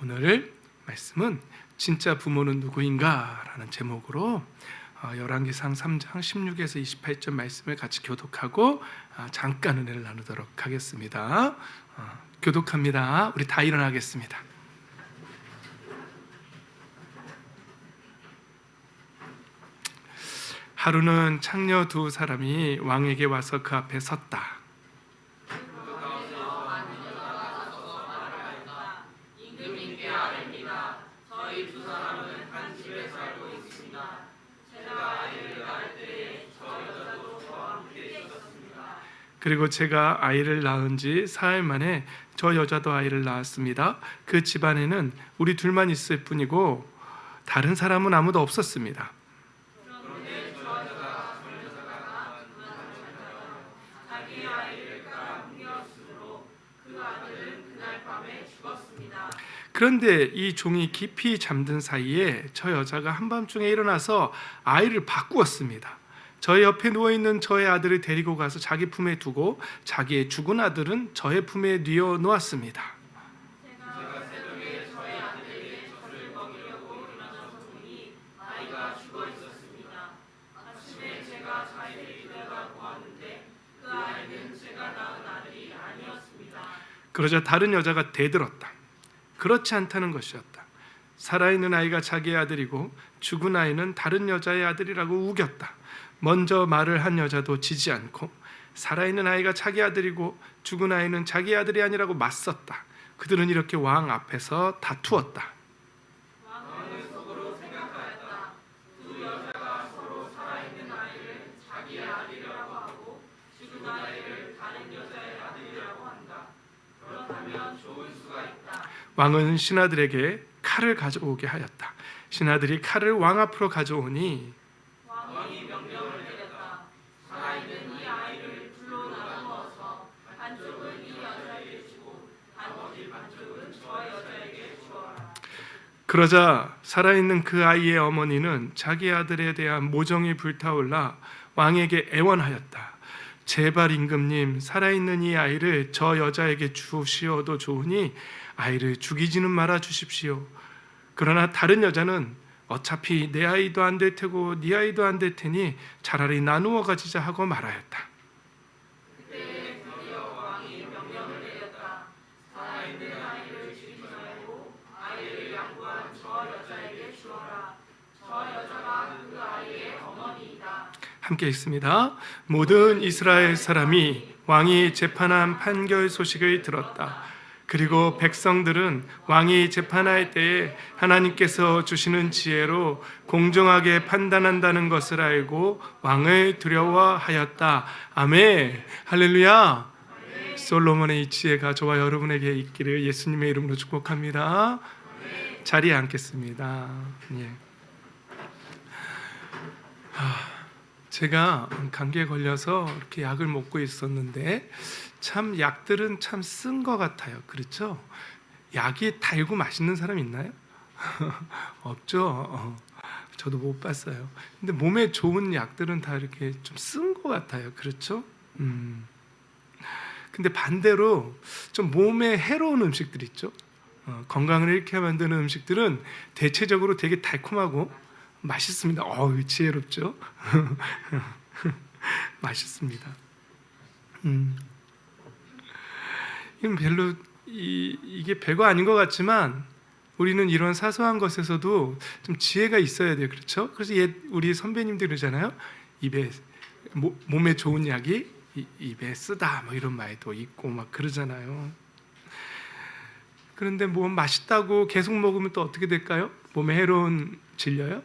오늘 말씀은 진짜 부모는 누구인가? 라는 제목으로 열왕기상 3장 16에서 28절 말씀을 같이 교독하고 잠깐 은혜를 나누도록 하겠습니다. 교독합니다. 우리 다 일어나겠습니다. 하루는 창녀 두 사람이 왕에게 와서 그 앞에 섰다. 그리고 제가 아이를 낳은 지 사흘 만에 저 여자도 아이를 낳았습니다. 그 집안에는 우리 둘만 있을 뿐이고 다른 사람은 아무도 없었습니다. 그런데 이 종이 깊이 잠든 사이에 저 여자가 한밤중에 일어나서 아이를 바꾸었습니다. 저의 옆에 누워있는 저의 아들을 데리고 가서 자기 품에 두고 자기의 죽은 아들은 저의 품에 뉘어 놓았습니다. 제가 새벽에 저의 아들에게 젖을 먹이려고 일어나서 보니 아이가 죽어 있었습니다. 아침에 제가 자리를 일어나 보았는데 그 아이는 제가 낳은 아들이 아니었습니다. 그러자 다른 여자가 대들었다. 그렇지 않다는 것이었다. 살아있는 아이가 자기의 아들이고 죽은 아이는 다른 여자의 아들이라고 우겼다. 먼저 말을 한 여자도 지지 않고 살아있는 아이가 자기 아들이고 죽은 아이는 자기 아들이 아니라고 맞섰다. 그들은 이렇게 왕 앞에서 다투었다. 왕은 속으로 생각하였다. 두 여자가 서로 살아있는 아이를 자기의 아들이라고 하고 죽은 아이를 다른 여자의 아들이라고 한다. 그렇다면 좋을 수가 있다. 왕은 신하들에게 칼을 가져오게 하였다. 신하들이 칼을 왕 앞으로 가져오니 왕이 명령을 내렸다. 살아있는 이 아이를 둘로 나누어서 반쪽은 이 여자에게 주고 나머지 반쪽은 저 여자에게 주어라. 그러자 살아있는 그 아이의 어머니는 자기 아들에 대한 모정이 불타올라 왕에게 애원하였다. 제발 임금님, 살아있는 이 아이를 저 여자에게 주시어도 좋으니 아이를 죽이지는 말아 주십시오. 그러나 다른 여자는 어차피 내 아이도 안 될 테고 네 아이도 안 될 테니 차라리 나누어 가지자 하고 말하였다. 그때 드디어 왕이 명령을 내렸다. 살아있는 아이를 죽이지 말고 아이를 양보한 저 여자에게 주어라. 저 여자가 그 아이의 어머니이다. 함께 읽습니다. 모든 이스라엘 사람이 왕이 재판한 판결 소식을 들었다. 그리고 백성들은 왕이 재판할 때에 하나님께서 주시는 지혜로 공정하게 판단한다는 것을 알고 왕을 두려워하였다. 아멘. 할렐루야. 아멘. 솔로몬의 이 지혜가 저와 여러분에게 있기를 예수님의 이름으로 축복합니다. 아멘. 자리에 앉겠습니다. 예. 제가 감기에 걸려서 이렇게 약을 먹고 있었는데 참 약들은 참 쓴 것 같아요. 그렇죠? 약이 달고 맛있는 사람 있나요? 없죠. 저도 못 봤어요. 근데 몸에 좋은 약들은 다 이렇게 좀 쓴 것 같아요. 그렇죠? 근데 반대로 좀 몸에 해로운 음식들 있죠. 건강을 잃게 만드는 음식들은 대체적으로 되게 달콤하고 맛있습니다. 지혜롭죠? 맛있습니다. 이건 별로 이게 별거 아닌 것 같지만 우리는 이런 사소한 것에서도 좀 지혜가 있어야 돼요. 그렇죠? 그래서 우리 선배님들 그러잖아요. 몸에 좋은 약이 입에 쓰다 뭐 이런 말도 있고 막 그러잖아요. 그런데 뭐 맛있다고 계속 먹으면 또 어떻게 될까요? 몸에 해로운 질려요?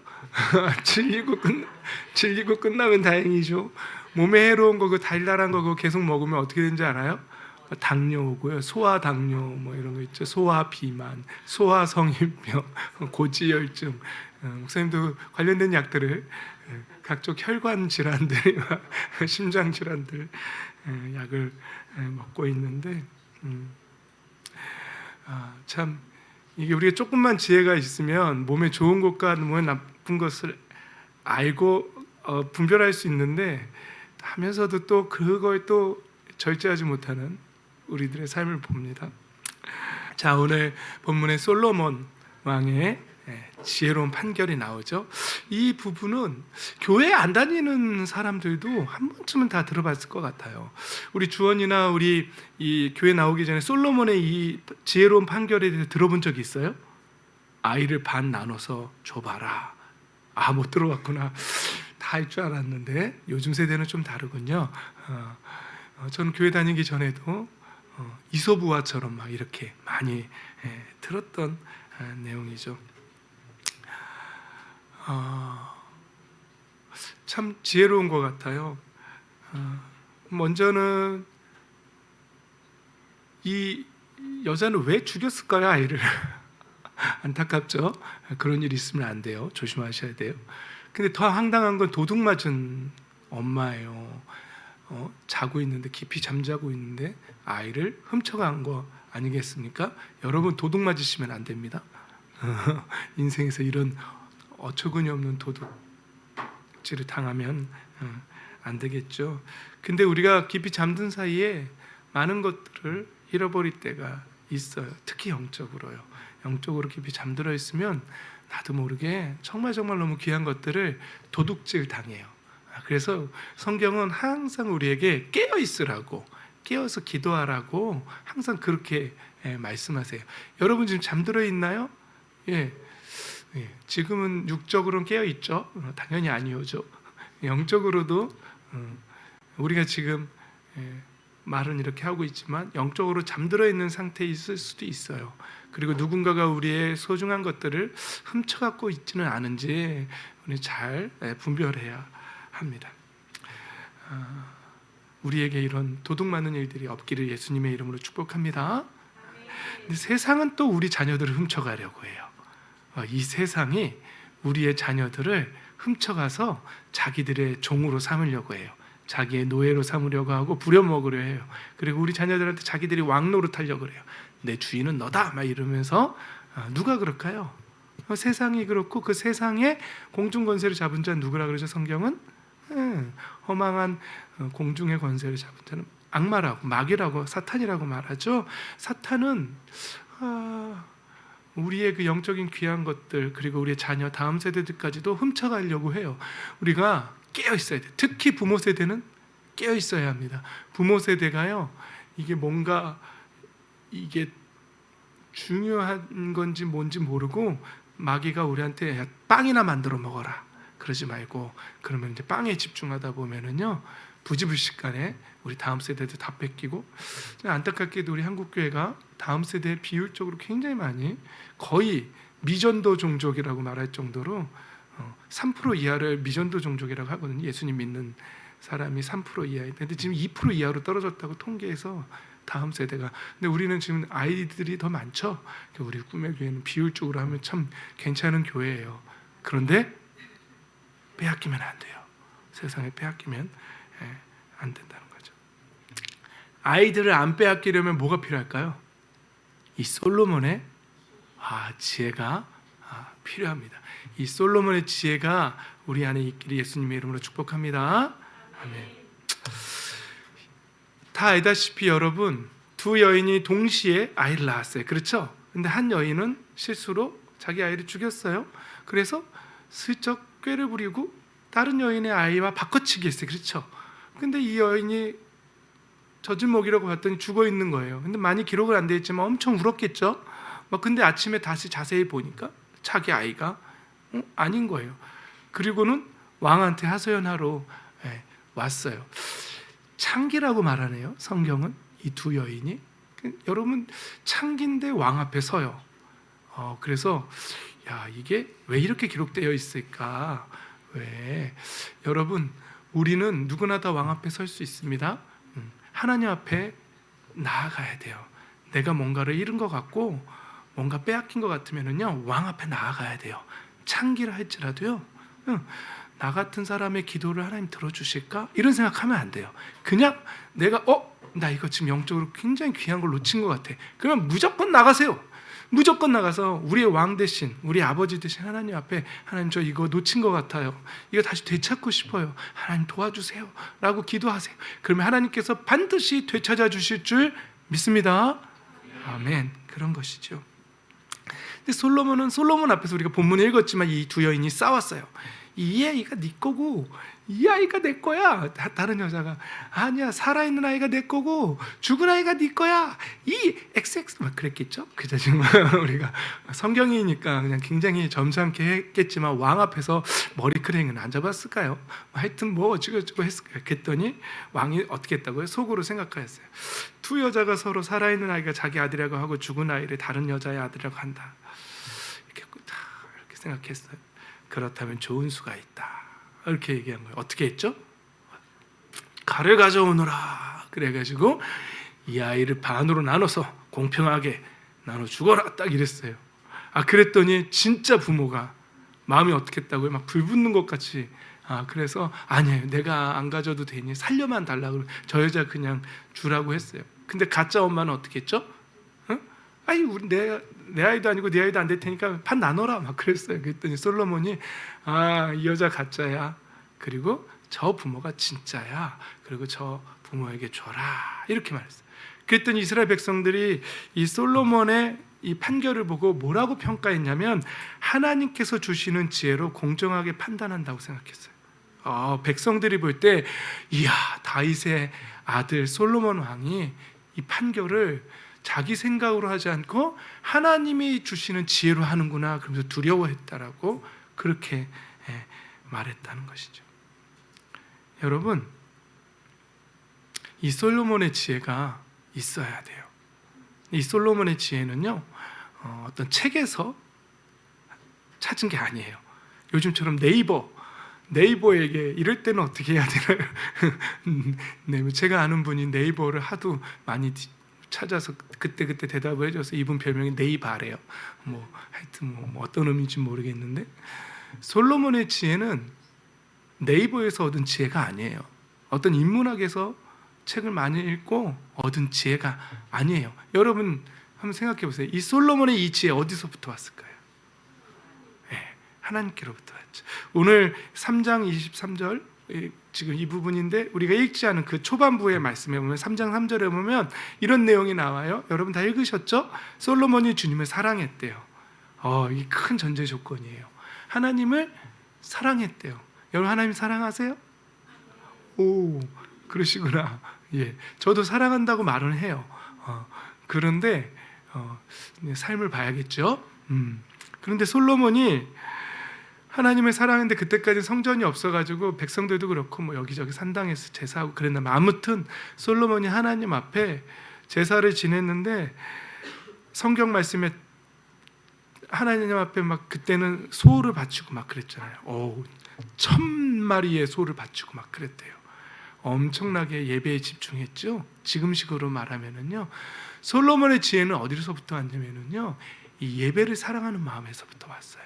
질리고 끝나면 다행이죠. 몸에 해로운 거, 그 달달한 거 그거 계속 먹으면 어떻게 되는지 알아요? 당뇨 오고요, 소아당뇨 뭐 이런 거 있죠. 소아비만, 소아성인병, 고지혈증. 목사님도 관련된 약들을 각종 혈관 질환들, 심장 질환들 약을 먹고 있는데 참 이게 우리가 조금만 지혜가 있으면 몸에 좋은 것과 몸에 나쁜 것을 알고 분별할 수 있는데 하면서도 또 그걸 또 절제하지 못하는 우리들의 삶을 봅니다. 자, 오늘 본문에 솔로몬 왕의 지혜로운 판결이 나오죠. 이 부분은 교회 안 다니는 사람들도 한 번쯤은 다 들어봤을 것 같아요. 우리 주원이나 우리 이 교회 나오기 전에 솔로몬의 이 지혜로운 판결에 대해서 들어본 적이 있어요? 아이를 반 나눠서 줘봐라. 못 들어봤구나. 다 할 줄 알았는데 요즘 세대는 좀 다르군요. 저는 교회 다니기 전에도 이소부화처럼 막 이렇게 많이 들었던 내용이죠. 참 지혜로운 것 같아요. 먼저는 이 여자는 왜 죽였을까요, 아이를? 안타깝죠. 그런 일이 있으면 안 돼요. 조심하셔야 돼요. 근데 더 황당한 건 도둑 맞은 엄마예요. 자고 있는데, 깊이 잠자고 있는데 아이를 훔쳐간 거 아니겠습니까? 여러분, 도둑 맞으시면 안 됩니다. 인생에서 이런 어처구니 없는 도둑질을 당하면 안 되겠죠. 근데 우리가 깊이 잠든 사이에 많은 것들을 잃어버릴 때가 있어요. 특히 영적으로요. 영적으로 깊이 잠들어 있으면 나도 모르게 정말 너무 귀한 것들을 도둑질 당해요. 그래서 성경은 항상 우리에게 깨어 있으라고, 깨어서 기도하라고 항상 그렇게 말씀하세요. 여러분 지금 잠들어 있나요? 예. 지금은 육적으로는 깨어 있죠. 당연히 아니오죠. 영적으로도 우리가 지금 말은 이렇게 하고 있지만 영적으로 잠들어 있는 상태에 있을 수도 있어요. 그리고 누군가가 우리의 소중한 것들을 훔쳐갖고 있지는 않은지 우리 잘 분별해야 합니다. 우리에게 이런 도둑 맞는 일들이 없기를 예수님의 이름으로 축복합니다. 근데 세상은 또 우리 자녀들을 훔쳐가려고 해요. 이 세상이 우리의 자녀들을 훔쳐가서 자기들의 종으로 삼으려고 해요. 자기의 노예로 삼으려고 하고 부려먹으려 해요. 그리고 우리 자녀들한테 자기들이 왕노릇 하려고 그래요. 내 주인은 너다 막 이러면서. 누가 그럴까요? 세상이 그렇고 그 세상에 공중 권세를 잡은 자는 누구라 그러죠? 성경은 허망한 공중의 권세를 잡은 자는 악마라고, 마귀라고, 사탄이라고 말하죠. 사탄은 우리의 그 영적인 귀한 것들, 그리고 우리의 자녀, 다음 세대들까지도 훔쳐가려고 해요. 우리가 깨어 있어야 돼요. 특히 부모 세대는 깨어 있어야 합니다. 부모 세대가요, 이게 뭔가 이게 중요한 건지 뭔지 모르고 마귀가 우리한테 야, 빵이나 만들어 먹어라 그러지 말고, 그러면 이제 빵에 집중하다 보면은요 부지불식간에 우리 다음 세대들 다 뺏기고, 안타깝게도 우리 한국교회가 다음 세대 비율적으로 굉장히 많이, 거의 미전도 종족이라고 말할 정도로 3% 이하를 미전도 종족이라고 하거든요. 예수님 믿는 사람이 3% 이하인데, 근데 지금 2% 이하로 떨어졌다고 통계에서 다음 세대가. 근데 우리는 지금 아이들이 더 많죠. 우리 꿈의 교회는 비율적으로 하면 참 괜찮은 교회예요. 그런데 빼앗기면 안 돼요. 세상에 빼앗기면 안 된다는 거죠. 아이들을 안 빼앗기려면 뭐가 필요할까요? 이 솔로몬의 지혜가 필요합니다. 이 솔로몬의 지혜가 우리 안에 있기를 예수님의 이름으로 축복합니다. 아멘. 다 알다시피 여러분, 두 여인이 동시에 아이를 낳았어요. 그렇죠? 근데 한 여인은 실수로 자기 아이를 죽였어요. 그래서 슬쩍 꾀를 부리고 다른 여인의 아이와 바꿔치기 했어요. 그렇죠? 근데 이 여인이 젖을 먹이려고 봤더니 죽어 있는 거예요. 근데 많이 기록은 안 돼 있지만 엄청 울었겠죠? 근데 아침에 다시 자세히 보니까 자기 아이가 아닌 거예요. 그리고는 왕한테 하소연하러 왔어요. 창기라고 말하네요. 성경은 이 두 여인이. 여러분, 창기인데 왕 앞에 서요. 그래서 이게 왜 이렇게 기록되어 있을까? 왜? 여러분, 우리는 누구나 다 왕 앞에 설 수 있습니다. 하나님 앞에 나아가야 돼요. 내가 뭔가를 잃은 것 같고 뭔가 빼앗긴 것 같으면은요, 왕 앞에 나아가야 돼요. 창기라 할지라도요, 나 같은 사람의 기도를 하나님 들어주실까? 이런 생각하면 안 돼요. 그냥 내가 나 이거 지금 영적으로 굉장히 귀한 걸 놓친 것 같아. 그러면 무조건 나가세요. 무조건 나가서 우리의 왕 대신, 우리 아버지 대신 하나님 앞에, 하나님 저 이거 놓친 것 같아요. 이거 다시 되찾고 싶어요. 하나님 도와주세요. 라고 기도하세요. 그러면 하나님께서 반드시 되찾아 주실 줄 믿습니다. 아멘. 그런 것이죠. 근데 솔로몬 앞에서 우리가 본문에 읽었지만 이 두 여인이 싸웠어요. 이 아이가 네 거고 이 아이가 내 거야. 다른 여자가 아니야, 살아있는 아이가 내 거고 죽은 아이가 네 거야. 이 XX 막 그랬겠죠. 그죠? 지금 우리가 성경이니까 그냥 굉장히 점잖게 했겠지만 왕 앞에서 머리크랭은 안 잡았을까요? 하여튼 뭐 어쩌고저쩌고 했을까요? 그랬더니 왕이 어떻게 했다고요? 속으로 생각하였어요. 두 여자가 서로 살아있는 아이가 자기 아들이라고 하고 죽은 아이를 다른 여자의 아들이라고 한다. 이렇게 생각했어요. 그렇다면 좋은 수가 있다. 이렇게 얘기한 거예요. 어떻게 했죠? 칼을 가져오너라. 그래가지고 이 아이를 반으로 나눠서 공평하게 나눠 죽어라. 딱 이랬어요. 그랬더니 진짜 부모가 마음이 어떻게 했다고요? 막 불붙는 것 같이. 그래서 아니에요, 내가 안 가져도 되니 살려만 달라고 저 여자 그냥 주라고 했어요. 근데 가짜 엄마는 어떻게 했죠? 아이, 우리 내 아이도 아니고 네 아이도 안 될 테니까 판 나눠라 막 그랬어요. 그랬더니 솔로몬이 이 여자 가짜야. 그리고 저 부모가 진짜야. 그리고 저 부모에게 줘라. 이렇게 말했어요. 그랬더니 이스라엘 백성들이 이 솔로몬의 이 판결을 보고 뭐라고 평가했냐면 하나님께서 주시는 지혜로 공정하게 판단한다고 생각했어요. 백성들이 볼 때 이야, 다윗의 아들 솔로몬 왕이 이 판결을 자기 생각으로 하지 않고 하나님이 주시는 지혜로 하는구나, 그러면서 두려워했다라고 그렇게 말했다는 것이죠. 여러분, 이 솔로몬의 지혜가 있어야 돼요. 이 솔로몬의 지혜는요, 어떤 책에서 찾은 게 아니에요. 요즘처럼 네이버에게 이럴 때는 어떻게 해야 되나요? 네, 제가 아는 분이 네이버를 하도 많이 찾아서 그때 대답을 해줘서 이분 별명이 네이바래요. 하여튼 어떤 의미인지 모르겠는데, 솔로몬의 지혜는 네이버에서 얻은 지혜가 아니에요. 어떤 인문학에서 책을 많이 읽고 얻은 지혜가 아니에요. 여러분 한번 생각해 보세요. 이 솔로몬의 이 지혜 어디서부터 왔을까요? 하나님께로부터 왔죠. 오늘 3장 23절 지금 이 부분인데 우리가 읽지 않은 그 초반부의 말씀에 보면 3장 3절에 보면 이런 내용이 나와요. 여러분 다 읽으셨죠? 솔로몬이 주님을 사랑했대요. 이 큰 전제 조건이에요. 하나님을 사랑했대요. 여러분 하나님 사랑하세요? 오, 그러시구나. 예, 저도 사랑한다고 말은 해요. 그런데 삶을 봐야겠죠. 그런데 솔로몬이 하나님을 사랑했는데 그때까지 성전이 없어가지고 백성들도 그렇고 여기저기 산당에서 제사하고 그랬나면 아무튼 솔로몬이 하나님 앞에 제사를 지냈는데 성경 말씀에 하나님 앞에 막 그때는 소를 바치고 막 그랬잖아요. 1000마리의 소를 바치고 막 그랬대요. 엄청나게 예배에 집중했죠. 지금식으로 말하면은요, 솔로몬의 지혜는 어디서부터 왔냐면은요, 이 예배를 사랑하는 마음에서부터 왔어요.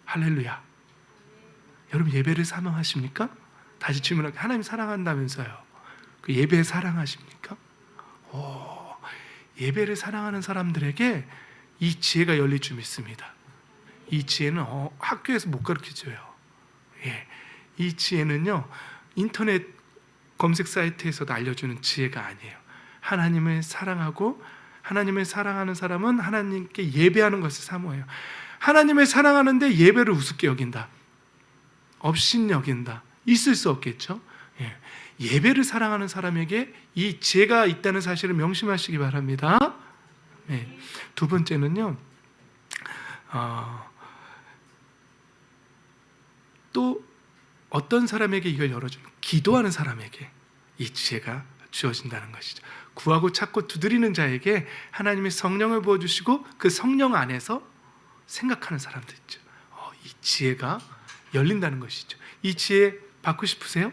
할렐루야. 여러분 예배를 사랑하십니까? 다시 질문할게요. 하나님 사랑한다면서요. 그 예배 사랑하십니까? 예배를 사랑하는 사람들에게 이 지혜가 열릴 줄 믿습니다. 이 지혜는 학교에서 못 가르쳐줘요. 이 지혜는요, 인터넷 검색 사이트에서도 알려주는 지혜가 아니에요. 하나님을 사랑하고 하나님을 사랑하는 사람은 하나님께 예배하는 것을 사모해요. 하나님을 사랑하는데 예배를 우습게 여긴다, 업신여긴다, 있을 수 없겠죠. 예배를 사랑하는 사람에게 이 지혜가 있다는 사실을 명심하시기 바랍니다. 두 번째는요, 또 어떤 사람에게 이걸 열어주면 기도하는 사람에게 이 지혜가 주어진다는 것이죠. 구하고 찾고 두드리는 자에게 하나님의 성령을 부어주시고 그 성령 안에서 생각하는 사람들 있죠. 이 지혜가 열린다는 것이죠. 이 지혜 받고 싶으세요?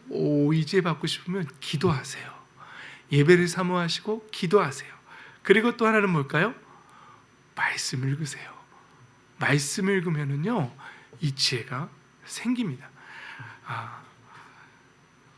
이 지혜 받고 싶으면 기도하세요. 예배를 사모하시고 기도하세요. 그리고 또 하나는 뭘까요? 말씀 읽으세요. 말씀 읽으면은요, 이 지혜가 생깁니다.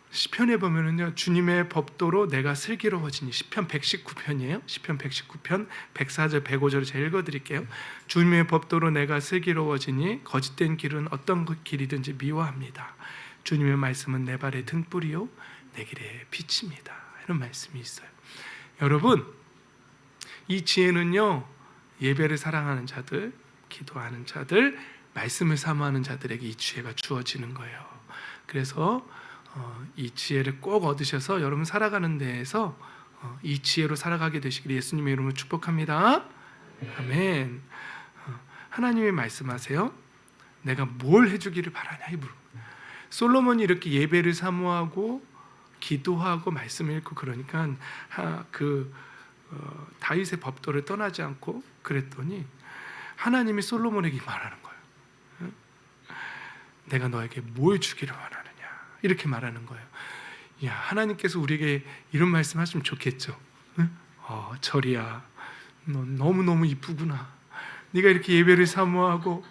시편에 보면은요, 주님의 법도로 내가 슬기로워지니, 시편 119편이에요. 시편 119편 104절 105절을 제가 읽어드릴게요. 주님의 법도로 내가 슬기로워지니 거짓된 길은 어떤 길이든지 미워합니다. 주님의 말씀은 내 발의 등불이요 내 길의 빛입니다. 이런 말씀이 있어요. 여러분, 이 지혜는요, 예배를 사랑하는 자들, 기도하는 자들, 말씀을 사모하는 자들에게 이 지혜가 주어지는 거예요. 그래서 이 지혜를 꼭 얻으셔서 여러분 살아가는 데에서 이 지혜로 살아가게 되시길 예수님의 이름으로 축복합니다. 아멘. 하나님이 말씀하세요. 내가 뭘 해주기를 바라냐. 솔로몬이 이렇게 예배를 사모하고 기도하고 말씀 읽고 그러니까 다윗의 법도를 떠나지 않고 그랬더니 하나님이 솔로몬에게 말하는 거예요. 내가 너에게 뭘 주기를 원하느냐 이렇게 말하는 거예요. 야, 하나님께서 우리에게 이런 말씀 하시면 좋겠죠. 절이야, 너 너무너무 이쁘구나. 네가 이렇게 예배를 사모하고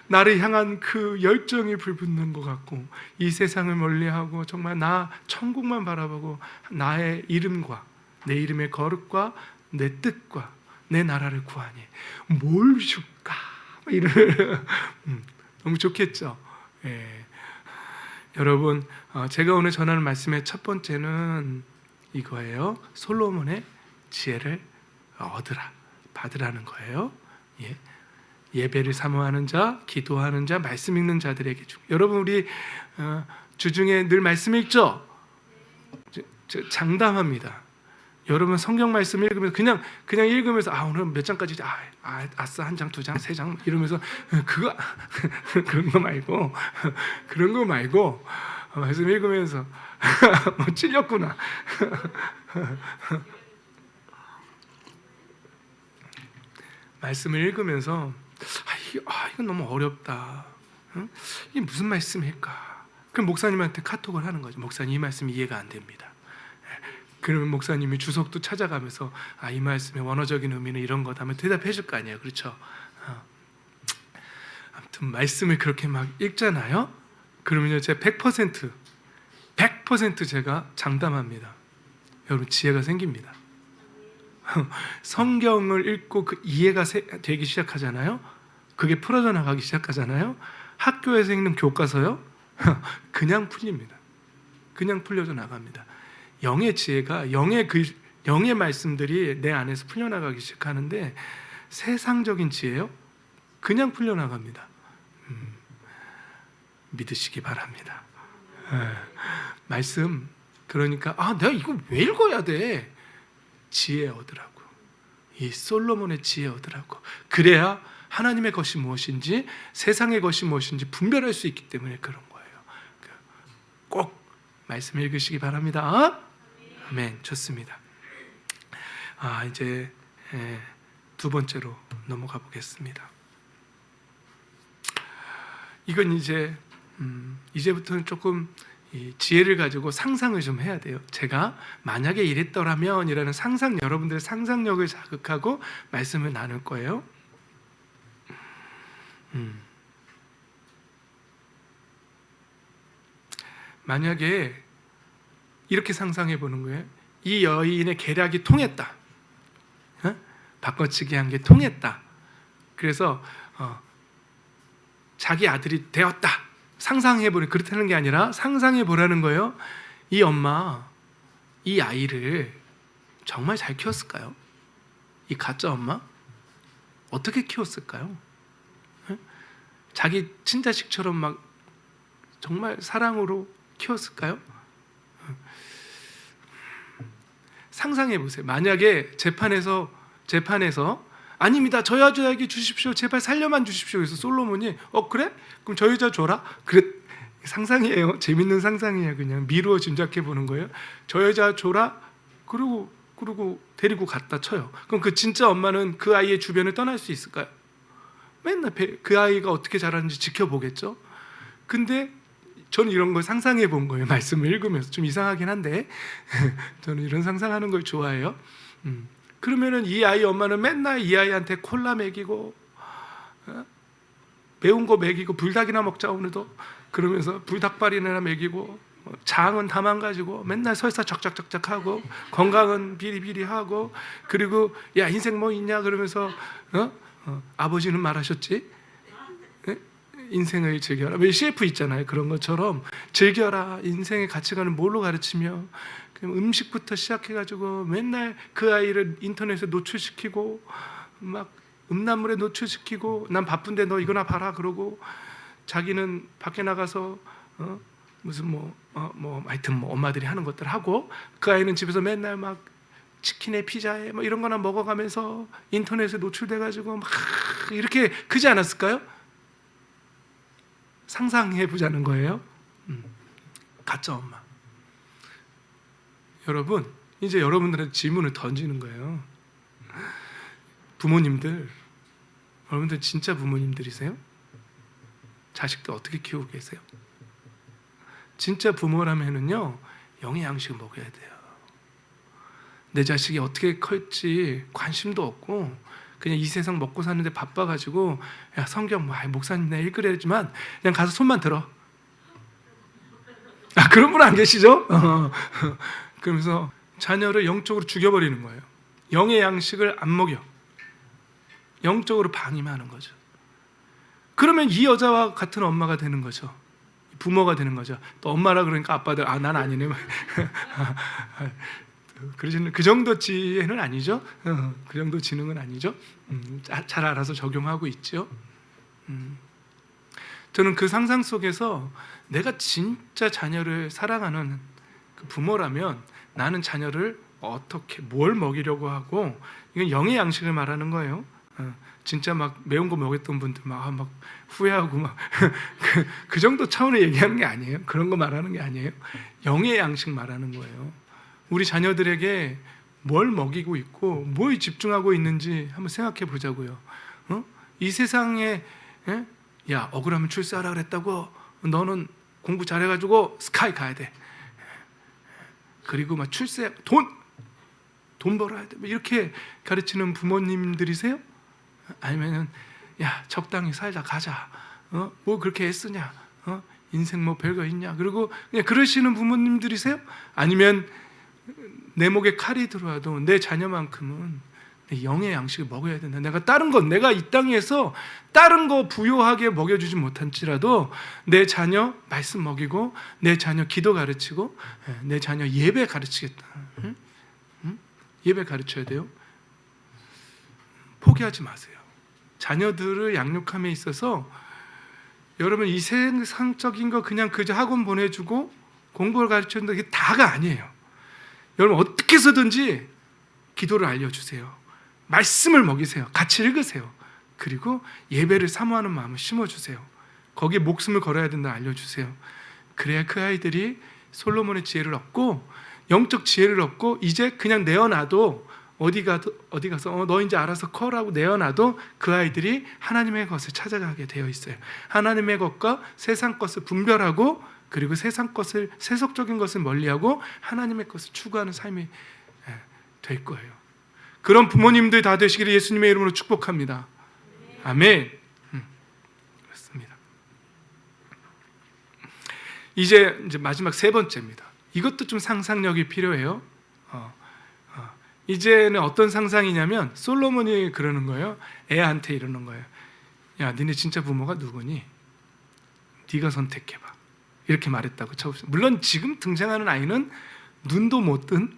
나를 향한 그 열정이 불붙는 것 같고 이 세상을 멀리하고 정말 나 천국만 바라보고 나의 이름과 내 이름의 거룩과 내 뜻과 내 나라를 구하니 뭘 줄까? 너무 좋겠죠. 예. 여러분, 제가 오늘 전하는 말씀의 첫 번째는 이거예요. 솔로몬의 지혜를 얻으라, 받으라는 거예요. 예. 예배를 사모하는 자, 기도하는 자, 말씀 읽는 자들에게 여러분, 우리 주중에 늘 말씀 읽죠? 장담합니다. 여러분 성경 말씀 읽으면서 그냥 읽으면서 오늘 몇 장까지 아싸 한 장, 두 장, 세 장 이러면서 그거 그런 거 말고 말씀 읽으면서 찔렸구나. 말씀을 읽으면서 이건 너무 어렵다. 이게 무슨 말씀일까? 그럼 목사님한테 카톡을 하는 거죠. 목사님, 이 말씀 이해가 안 됩니다. 그러면 목사님이 주석도 찾아가면서 이 말씀의 원어적인 의미는 이런 거다 하면 대답해 줄 거 아니에요. 그렇죠? 아무튼 말씀을 그렇게 막 읽잖아요. 그러면요, 제가 100% 제가 장담합니다. 여러분, 지혜가 생깁니다. 성경을 읽고 그 이해가 되기 시작하잖아요. 그게 풀어져 나가기 시작하잖아요. 학교에서 읽는 교과서요, 그냥 풀립니다. 그냥 풀려져 나갑니다. 영의 지혜가 영의 말씀들이 내 안에서 풀려나가기 시작하는데 세상적인 지혜요? 그냥 풀려나갑니다. 믿으시기 바랍니다. 말씀, 그러니까 내가 이거 왜 읽어야 돼? 지혜 얻으라고. 이 솔로몬의 지혜 얻으라고. 그래야 하나님의 것이 무엇인지 세상의 것이 무엇인지 분별할 수 있기 때문에 그런 거예요. 꼭 말씀 읽으시기 바랍니다. 아멘. 좋습니다. 이제 두 번째로 넘어가 보겠습니다. 이건 이제부터는 조금 이 지혜를 가지고 상상을 좀 해야 돼요. 제가 만약에 이랬더라면 이라는 여러분들의 상상력을 자극하고 말씀을 나눌 거예요. 만약에 이렇게 상상해 보는 거예요. 이 여인의 계략이 통했다. 바꿔치기 한 게 통했다. 그래서 자기 아들이 되었다. 상상해 보는, 그렇다는 게 아니라 상상해 보라는 거예요. 이 엄마, 이 아이를 정말 잘 키웠을까요? 이 가짜 엄마 어떻게 키웠을까요? 자기 친자식처럼 막 정말 사랑으로 키웠을까요? 상상해 보세요. 만약에 재판에서 아닙니다, 저 여자에게 주십시오, 제발 살려만 주십시오. 그래서 솔로몬이 그래? 그럼 저 여자 줘라. 그래. 상상이에요. 재밌는 상상이에요. 그냥 미루어 짐작해 보는 거예요. 저 여자 줘라. 그리고 데리고 갔다 쳐요. 그럼 그 진짜 엄마는 그 아이의 주변을 떠날 수 있을까요? 맨날 그 아이가 어떻게 자라는지 지켜보겠죠. 근데 저는 이런 걸 상상해 본 거예요. 말씀을 읽으면서. 좀 이상하긴 한데 저는 이런 상상하는 걸 좋아해요. 그러면은 이 아이 엄마는 맨날 이 아이한테 콜라 먹이고 매운 거 먹이고 불닭이나 먹자 오늘도 그러면서 불닭발이나 먹이고 장은 다 망가지고 맨날 설사 적적적적하고 건강은 비리비리하고 그리고 야 인생 뭐 있냐 그러면서 아버지는 말하셨지? 인생을 즐겨라. 왜 CF 있잖아요. 그런 것처럼 즐겨라. 인생의 가치관을 뭘로 가르치며 그냥 음식부터 시작해가지고 맨날 그 아이를 인터넷에 노출시키고 막 음란물에 노출시키고, 난 바쁜데 너 이거나 봐라 그러고, 자기는 밖에 나가서 무슨 하여튼 엄마들이 하는 것들 하고, 그 아이는 집에서 맨날 막 치킨에 피자에 뭐 이런 거나 먹어가면서 인터넷에 노출돼가지고 막 이렇게 그지 않았을까요? 상상해 보자는 거예요. 가짜 엄마. 여러분, 이제 여러분들한테 질문을 던지는 거예요. 부모님들, 여러분들 진짜 부모님들이세요? 자식들 어떻게 키우고 계세요? 진짜 부모라면은요, 영의 양식을 먹어야 돼요. 내 자식이 어떻게 클지 관심도 없고 그냥 이 세상 먹고 사는데 바빠가지고, 야 성경 목사님 내가 읽으래지만 그냥 가서 손만 들어. 그런 분 안 계시죠? 그러면서 자녀를 영적으로 죽여버리는 거예요. 영의 양식을 안 먹여. 영적으로 방임하는 거죠. 그러면 이 여자와 같은 엄마가 되는 거죠. 부모가 되는 거죠. 또 엄마라 그러니까 아빠들 난 아니네. 그 정도 지혜는 아니죠. 그 정도 지능은 아니죠. 잘 알아서 적용하고 있죠. 저는 그 상상 속에서 내가 진짜 자녀를 사랑하는 그 부모라면 나는 자녀를 어떻게 뭘 먹이려고 하고, 이건 영의 양식을 말하는 거예요. 진짜 막 매운 거 먹였던 분들 막 후회하고 막 그 정도 차원의 얘기하는 게 아니에요. 그런 거 말하는 게 아니에요. 영의 양식 말하는 거예요. 우리 자녀들에게 뭘 먹이고 있고 뭘 집중하고 있는지 한번 생각해 보자고요. 이 세상에 야 억울하면 출세하라 그랬다고, 너는 공부 잘해가지고 스카이 가야 돼. 그리고 막 출세 돈 벌어야 돼. 이렇게 가르치는 부모님들이세요? 아니면은 야 적당히 살자 가자. 뭐 그렇게 애쓰냐? 인생 뭐 별거 있냐? 그리고 그냥 그러시는 부모님들이세요? 아니면 내 목에 칼이 들어와도 내 자녀만큼은 내 영의 양식을 먹어야 된다. 내가 다른 건 내가 이 땅에서 다른 거 부요하게 먹여주지 못할지라도 내 자녀 말씀 먹이고, 내 자녀 기도 가르치고, 내 자녀 예배 가르치겠다. 예배 가르쳐야 돼요. 포기하지 마세요. 자녀들을 양육함에 있어서 여러분 이 세상적인 거 그냥 그저 학원 보내주고 공부를 가르쳐준다, 이게 다가 아니에요. 여러분 어떻게 해서든지 기도를 알려주세요. 말씀을 먹이세요. 같이 읽으세요. 그리고 예배를 사모하는 마음을 심어주세요. 거기에 목숨을 걸어야 된다 알려주세요. 그래야 그 아이들이 솔로몬의 지혜를 얻고, 영적 지혜를 얻고, 이제 그냥 내어놔도 어디 가서 너 이제 알아서 커라고 내어놔도 그 아이들이 하나님의 것을 찾아가게 되어 있어요. 하나님의 것과 세상 것을 분별하고, 그리고 세상 것을, 세속적인 것을 멀리하고 하나님의 것을 추구하는 삶이 될 거예요. 그런 부모님들 다 되시기를 예수님의 이름으로 축복합니다. 아멘. 그렇습니다. 이제 마지막 세 번째입니다. 이것도 좀 상상력이 필요해요. 이제는 어떤 상상이냐면 솔로몬이 그러는 거예요. 애한테 이러는 거예요. 야, 니네 진짜 부모가 누구니? 네가 선택해봐. 이렇게 말했다고 쳐보세요. 물론 지금 등장하는 아이는 눈도 못 뜬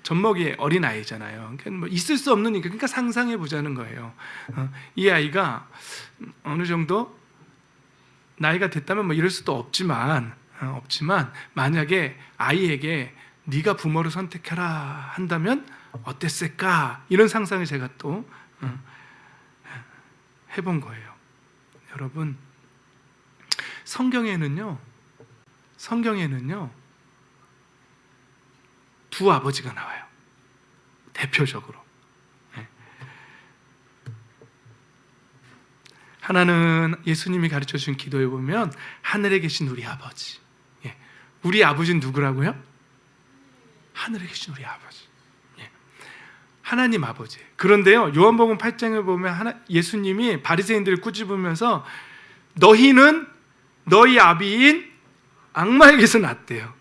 젖먹이 어린 아이잖아요. 그러니까 뭐 있을 수 없는, 그러니까 상상해 보자는 거예요. 이 아이가 어느 정도 나이가 됐다면 뭐 이럴 수도 없지만 만약에 아이에게 네가 부모를 선택해라 한다면 어땠을까? 이런 상상을 제가 또 해본 거예요. 여러분, 성경에는요 두 아버지가 나와요. 대표적으로. 하나는 예수님이 가르쳐 준 기도에 보면 하늘에 계신 우리 아버지. 우리 아버지는 누구라고요? 하늘에 계신 우리 아버지. 하나님 아버지. 그런데요, 요한복음 8장을 보면 예수님이 바리새인들을 꾸짖으면서 너희는 너희 아비인 악마에게서 났대요.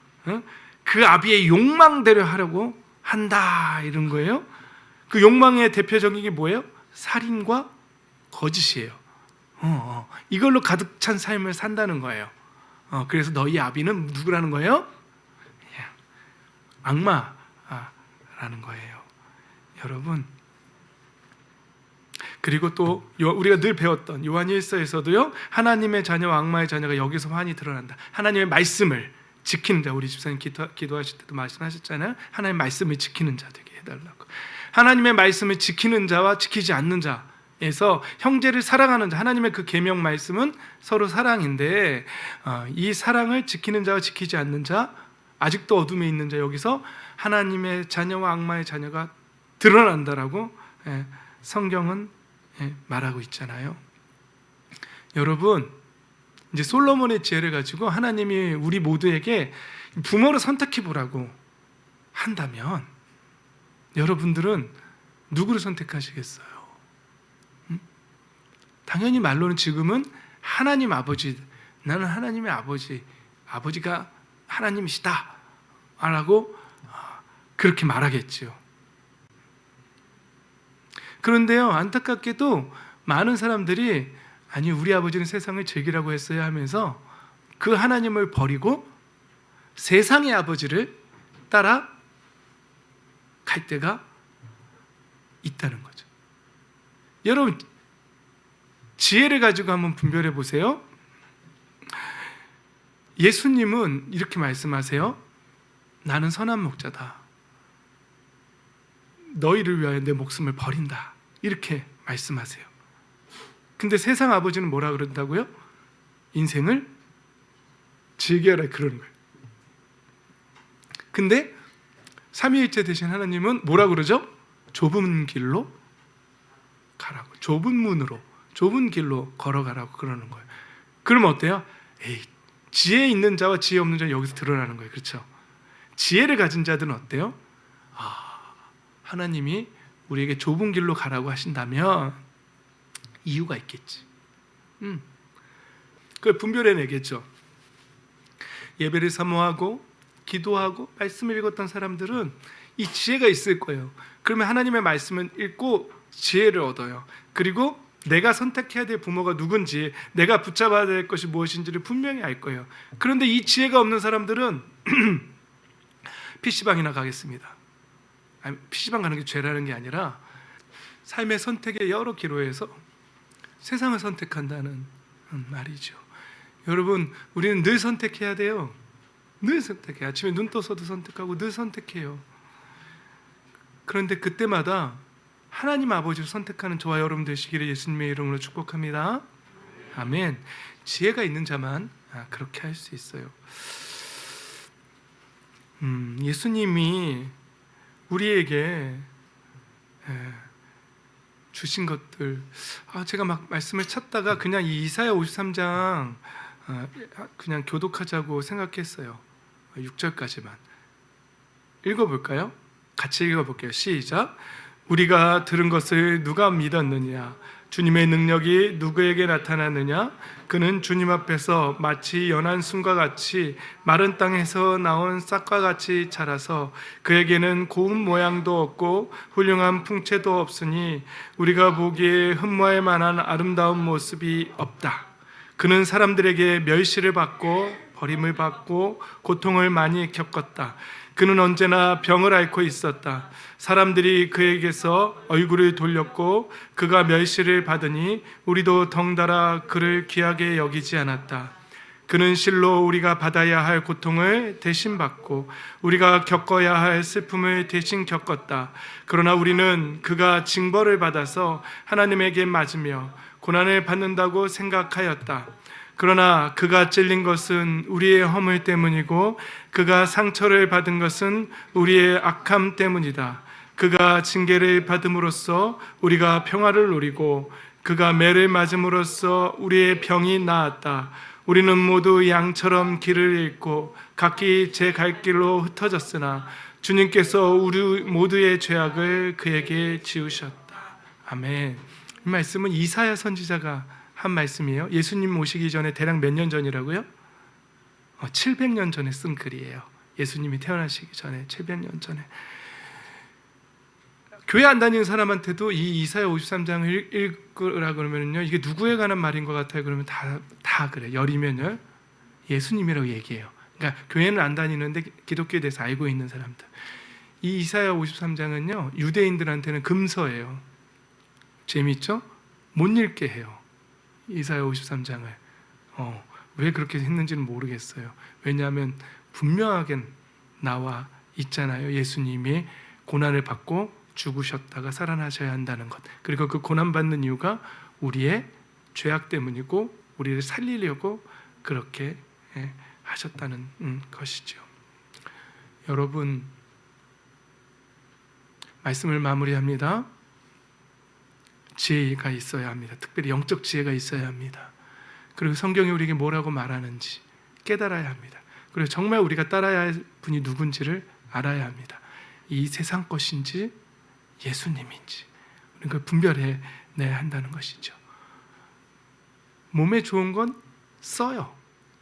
그 아비의 욕망대로 하려고 한다, 이런 거예요. 그 욕망의 대표적인 게 뭐예요? 살인과 거짓이에요. 이걸로 가득 찬 삶을 산다는 거예요. 그래서 너희 아비는 누구라는 거예요? 악마라는 거예요. 여러분, 그리고 또 우리가 늘 배웠던 요한 1서에서도요, 하나님의 자녀와 악마의 자녀가 여기서 환히 드러난다. 하나님의 말씀을 지키는 자, 우리 집사님 기도하실 때도 말씀하셨잖아요. 하나님의 말씀을 지키는 자 되게 해달라고. 하나님의 말씀을 지키는 자와 지키지 않는 자에서 형제를 사랑하는 자, 하나님의 그 계명 말씀은 서로 사랑인데, 이 사랑을 지키는 자와 지키지 않는 자, 아직도 어둠에 있는 자, 여기서 하나님의 자녀와 악마의 자녀가 드러난다라고 성경은 말하고 있잖아요. 여러분, 이제 솔로몬의 지혜를 가지고 하나님이 우리 모두에게 부모를 선택해 보라고 한다면 여러분들은 누구를 선택하시겠어요? 당연히 말로는 지금은 하나님 아버지, 나는 하나님의 아버지가 하나님이시다 라고 그렇게 말하겠지요. 그런데요, 안타깝게도 많은 사람들이 아니, 우리 아버지는 세상을 즐기라고 했어야 하면서 그 하나님을 버리고 세상의 아버지를 따라 갈 때가 있다는 거죠. 여러분, 지혜를 가지고 한번 분별해 보세요. 예수님은 이렇게 말씀하세요. 나는 선한 목자다. 너희를 위하여 내 목숨을 버린다. 이렇게 말씀하세요. 근데 세상 아버지는 뭐라 그런다고요? 인생을 즐겨라 그러는 거예요. 근데 삼위일체 되신 하나님은 뭐라 그러죠? 좁은 길로 가라고, 좁은 문으로, 좁은 길로 걸어가라고 그러는 거예요. 그럼 어때요? 지혜 있는 자와 지혜 없는 자 여기서 드러나는 거예요. 그렇죠? 지혜를 가진 자들은 어때요? 하나님이 우리에게 좁은 길로 가라고 하신다면 이유가 있겠지. 그걸 분별해내겠죠. 예배를 사모하고 기도하고 말씀을 읽었던 사람들은 이 지혜가 있을 거예요. 그러면 하나님의 말씀을 읽고 지혜를 얻어요. 그리고 내가 선택해야 될 부모가 누군지, 내가 붙잡아야 될 것이 무엇인지를 분명히 알 거예요. 그런데 이 지혜가 없는 사람들은 PC방이나 가겠습니다. PC방 가는 게 죄라는 게 아니라 삶의 선택의 여러 기로에서 세상을 선택한다는 말이죠. 여러분, 우리는 늘 선택해야 돼요. 늘 선택해요. 아침에 눈 떠서도 선택하고 늘 선택해요. 그런데 그때마다 하나님 아버지를 선택하는 저와 여러분 되시기를 예수님의 이름으로 축복합니다. 아멘. 지혜가 있는 자만 그렇게 할 수 있어요. 예수님이 우리에게 주신 것들, 제가 막 말씀을 찾다가 그냥 이 이사야 53장 그냥 교독하자고 생각했어요. 6절까지만 읽어볼까요? 같이 읽어볼게요. 시작. 우리가 들은 것을 누가 믿었느냐? 주님의 능력이 누구에게 나타났느냐? 그는 주님 앞에서 마치 연한 순과 같이 마른 땅에서 나온 싹과 같이 자라서 그에게는 고운 모양도 없고 훌륭한 풍채도 없으니 우리가 보기에 흠모할 만한 아름다운 모습이 없다. 그는 사람들에게 멸시를 받고 버림을 받고 고통을 많이 겪었다. 그는 언제나 병을 앓고 있었다. 사람들이 그에게서 얼굴을 돌렸고 그가 멸시를 받으니 우리도 덩달아 그를 귀하게 여기지 않았다. 그는 실로 우리가 받아야 할 고통을 대신 받고 우리가 겪어야 할 슬픔을 대신 겪었다. 그러나 우리는 그가 징벌을 받아서 하나님에게 맞으며 고난을 받는다고 생각하였다. 그러나 그가 찔린 것은 우리의 허물 때문이고 그가 상처를 받은 것은 우리의 악함 때문이다. 그가 징계를 받음으로써 우리가 평화를 누리고 그가 매를 맞음으로써 우리의 병이 나았다. 우리는 모두 양처럼 길을 잃고 각기 제 갈 길로 흩어졌으나 주님께서 우리 모두의 죄악을 그에게 지우셨다. 아멘. 이 말씀은 이사야 선지자가 한 말씀이에요. 예수님 오시기 전에 대략 몇 년 전이라고요? 700년 전에 쓴 글이에요. 예수님이 태어나시기 전에 700년 전에. 교회 안 다니는 사람한테도 이 이사야 53장을 읽으라 그러면요, 이게 누구에 관한 말인 것 같아요? 그러면 다 그래. 열이면 열. 예수님이라고 얘기해요. 그러니까 교회는 안 다니는데 기독교에 대해서 알고 있는 사람들. 이 이사야 53장은요 유대인들한테는 금서예요. 재밌죠? 못 읽게 해요. 이사야 53장을. 왜 그렇게 했는지는 모르겠어요. 왜냐하면 분명하게 나와 있잖아요. 예수님이 고난을 받고 죽으셨다가 살아나셔야 한다는 것. 그리고 그 고난받는 이유가 우리의 죄악 때문이고 우리를 살리려고 그렇게 하셨다는 것이죠. 여러분, 말씀을 마무리합니다. 지혜가 있어야 합니다. 특별히 영적 지혜가 있어야 합니다. 그리고 성경이 우리에게 뭐라고 말하는지 깨달아야 합니다. 그리고 정말 우리가 따라야 할 분이 누군지를 알아야 합니다. 이 세상 것인지 예수님인지 우리가 그걸 분별해내야 한다는 것이죠. 몸에 좋은 건 써요.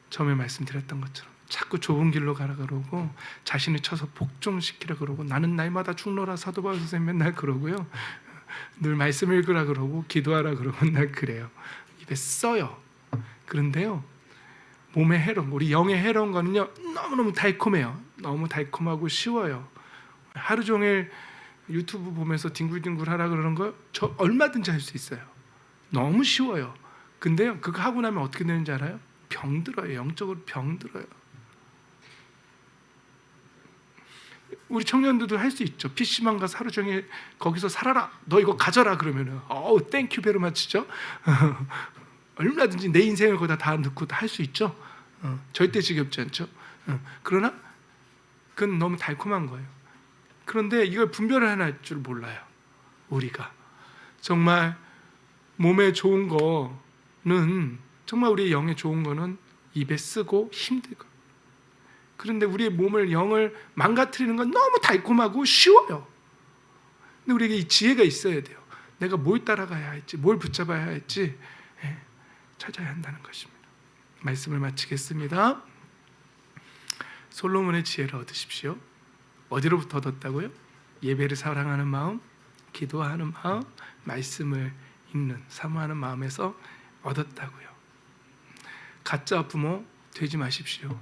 처음에 말씀드렸던 것처럼 자꾸 좁은 길로 가라 그러고 자신을 쳐서 복종시키라 그러고 나는 날마다 죽노라 사도 바울 선생님 맨날 그러고요. 늘 말씀 읽으라 그러고 기도하라 그러고 맨날 그래요. 입에 써요. 그런데요 몸에 해로운 거, 우리 영에 해로운 거는요 너무너무 달콤해요. 너무 달콤하고 쉬워요. 하루 종일 유튜브 보면서 뒹굴뒹굴 하라 그러는 거 저 얼마든지 할 수 있어요. 너무 쉬워요. 근데요 그거 하고 나면 어떻게 되는지 알아요? 병들어요. 영적으로 병들어요. 우리 청년들도 할 수 있죠. PC방 가서 하루 종일 거기서 살아라. 너 이거 가져라 그러면은 땡큐 베리 마치죠. 얼마든지 내 인생을 거기다 다 넣고 할 수 있죠. 절대 지겹지 않죠. 그러나 그건 너무 달콤한 거예요. 그런데 이걸 분별을 하나 할 줄 몰라요. 우리가 정말 몸에 좋은 거는 정말 우리의 영에 좋은 거는 입에 쓰고 힘들고, 그런데 우리의 몸을 영을 망가뜨리는 건 너무 달콤하고 쉬워요. 근데 우리에게 이 지혜가 있어야 돼요. 내가 뭘 따라가야 할지, 뭘 붙잡아야 할지 찾아야 한다는 것입니다. 말씀을 마치겠습니다. 솔로몬의 지혜를 얻으십시오. 어디로부터 얻었다고요? 예배를 사랑하는 마음, 기도하는 마음, 말씀을 읽는, 사모하는 마음에서 얻었다고요. 가짜 부모 되지 마십시오.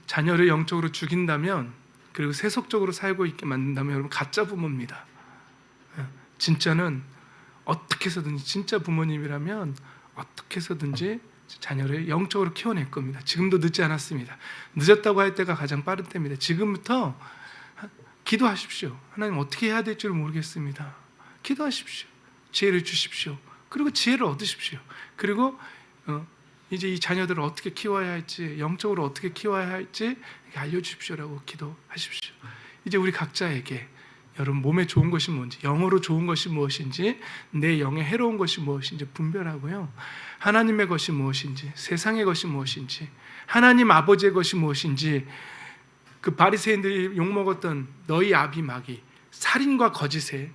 자녀를 영적으로 죽인다면, 그리고 세속적으로 살고 있게 만든다면 여러분 가짜 부모입니다. 진짜는 어떻게 해서든지, 진짜 부모님이라면 어떻게 해서든지 자녀를 영적으로 키워낼 겁니다. 지금도 늦지 않았습니다. 늦었다고 할 때가 가장 빠른 때입니다. 지금부터 기도하십시오. 하나님 어떻게 해야 될지 모르겠습니다. 기도하십시오. 지혜를 주십시오. 그리고 지혜를 얻으십시오. 그리고 이제 이 자녀들을 어떻게 키워야 할지, 영적으로 어떻게 키워야 할지 알려주십시오라고 기도하십시오. 이제 우리 각자에게 여러분 몸에 좋은 것이 뭔지, 영으로 좋은 것이 무엇인지, 내 영에 해로운 것이 무엇인지 분별하고요. 하나님의 것이 무엇인지, 세상의 것이 무엇인지, 하나님 아버지의 것이 무엇인지, 그 바리새인들이 욕먹었던 너희 아비 마귀, 살인과 거짓의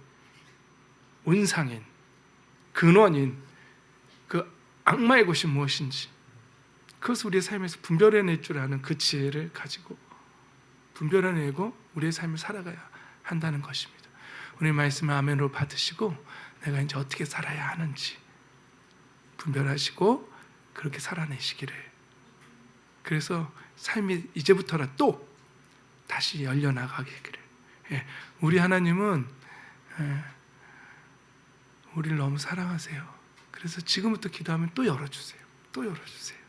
온상인, 근원인 그 악마의 것이 무엇인지, 그것을 우리의 삶에서 분별해낼 줄 아는 그 지혜를 가지고 분별해내고 우리의 삶을 살아가야 한다는 것입니다. 오늘 말씀을 아멘으로 받으시고 내가 이제 어떻게 살아야 하는지 분별하시고 그렇게 살아내시기를, 그래서 삶이 이제부터라 또 다시 열려나가기를. 우리 하나님은 우리를 너무 사랑하세요. 그래서 지금부터 기도하면 또 열어주세요. 또 열어주세요.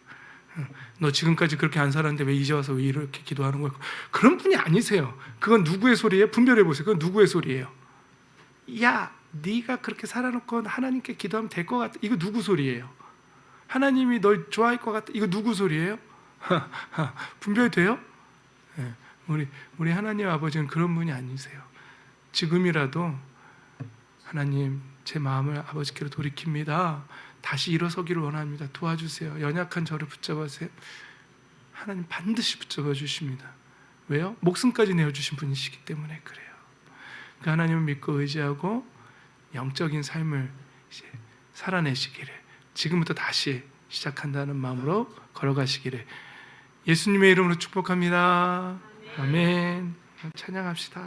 너 지금까지 그렇게 안 살았는데 왜 이제 와서 왜 이렇게 기도하는 거야? 그런 분이 아니세요. 그건 누구의 소리예요? 분별해 보세요. 그건 누구의 소리예요? 야, 네가 그렇게 살아놓고 하나님께 기도하면 될 것 같아. 이거 누구 소리예요? 하나님이 널 좋아할 것 같아. 이거 누구 소리예요? 분별돼요? 우리 하나님 아버지는 그런 분이 아니세요. 지금이라도 하나님, 제 마음을 아버지께로 돌이킵니다. 다시 일어서기를 원합니다. 도와주세요. 연약한 저를 붙잡아주세요. 하나님 반드시 붙잡아 주십니다. 왜요? 목숨까지 내어주신 분이시기 때문에 그래요. 그 하나님을 믿고 의지하고 영적인 삶을 이제 살아내시기를, 지금부터 다시 시작한다는 마음으로 걸어가시기를 예수님의 이름으로 축복합니다. 아멘. 찬양합시다.